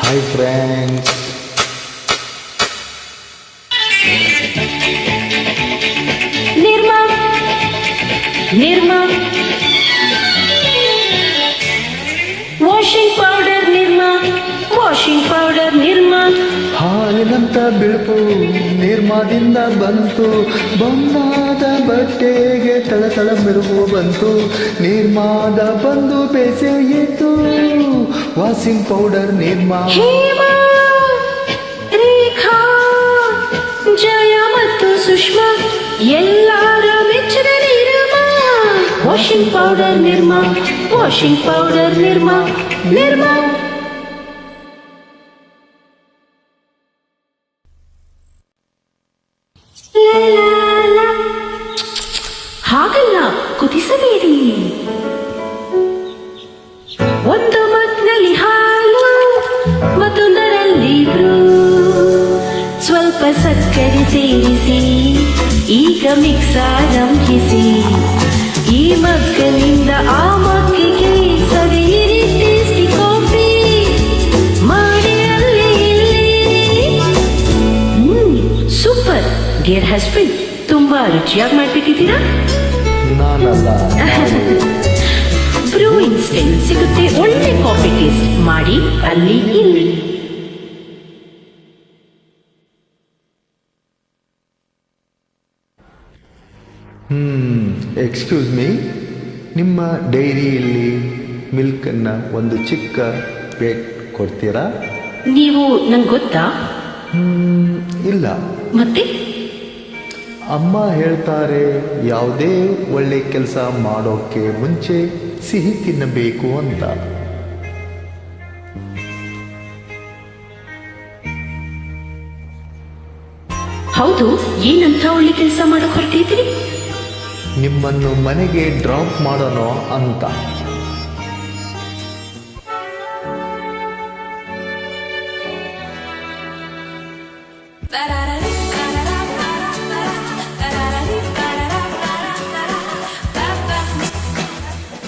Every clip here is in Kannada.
Hi friends. Nirma Nirma washing powder Nirma washing powder Nirma ಹಾಲಿನಂತ ಬಿಳುಪು ನಿರ್ಮಾದಿಂದ ಬಂತು, ಬಣ್ಣದ ಬಟ್ಟೆಗೆ ತಳತಳ ಮೆರುಗು ಬಂತು, ನಿರ್ಮಾದ ಬಂದು ಬೇಸೆಯಿತು, ವಾಷಿಂಗ್ ಪೌಡರ್ ನಿರ್ಮಾ. ಹೇಮಾ ರೇಖಾ ಜಯ ಮತ್ತು ಸುಷ್ಮಾ ಎಲ್ಲರ ಮೆಚ್ಚಿನ Nirma washing powder Nirma washing powder Nirma Nirma. ಹಾಗಲ್ಲ, ಕುದಿಸಬೇಡಿ. ಒಂದು ಮಗ್ನಲ್ಲಿ ಹಾಲು ಮತ್ತೊಂದರಲ್ಲಿ ಬ್ರೂ, ಸ್ವಲ್ಪ ಸಕ್ಕರೆ ಸೇರಿಸಿ ಈಗ ಮಿಕ್ಸ್ ಆರಂಭಿಸಿ. ಈ ಮಗ್ಗನಿಂದ ಆ ಮಗ್ಗಿಗೆ ಸವಿಯಿರಿ ಟೇಸ್ಟಿ ಕಾಫಿ ಮಾಡಿ ಅಲ್ಲಿ ಇಲ್ಲಿ. ಸೂಪರ್, ಡಿಯರ್ ಹಸ್ಬೆಂಡ್, ತುಂಬಾ ರುಚಿಯಾಗಿ ಮಾಡ್ಬಿಟ್ಟಿದ್ದೀರಾ. ನಾನಲ್ಲ, ಬ್ರೂ ಇನ್ಸ್ಟೆಂಟ್ ಸಿಗುತ್ತೆ, ಒಳ್ಳೆ ಕಾಫಿ ಟೇಸ್ಟ್ ಮಾಡಿ ಅಲ್ಲಿ ಇಲ್ಲಿ. ಎಕ್ಸ್ಕ್ಯೂಸ್ ಮೀ, ನಿಮ್ಮ ಡೈರಿಯಲ್ಲಿ ಮಿಲ್ಕನ್ನು ಒಂದು ಚಿಕ್ಕ ಪ್ಲೇಟ್ ಕೊಡ್ತೀರಾ? ನೀವು ನಂಗೆ ಗೊತ್ತಾ? ಇಲ್ಲ. ಮತ್ತೆ ಅಮ್ಮ ಹೇಳ್ತಾರೆ, ಯಾವುದೇ ಒಳ್ಳೆ ಕೆಲಸ ಮಾಡೋಕ್ಕೆ ಮುಂಚೆ ಸಿಹಿ ತಿನ್ನಬೇಕು ಅಂತ. ಹೌದು, ಏನಂತ ಒಳ್ಳೆ ಕೆಲಸ ಮಾಡಕ್ ಹೊರಟಿದ್ರಿ? ನಿಮ್ಮನ್ನು ಮನೆಗೆ ಡ್ರಾಪ್ ಮಾಡೋಣ ಅಂತ.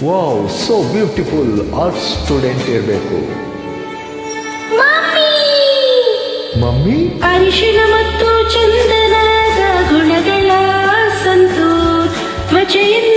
Wow, so beautiful, art student ಇರಬೇಕು. ಮಮ್ಮಿ, ಅರಿಶಿಣ ಮತ್ತು ಚಂದನದ ಗುಣಗಳ ಸಂತೂರ್ ತ್ವಚೆಯಿಂದ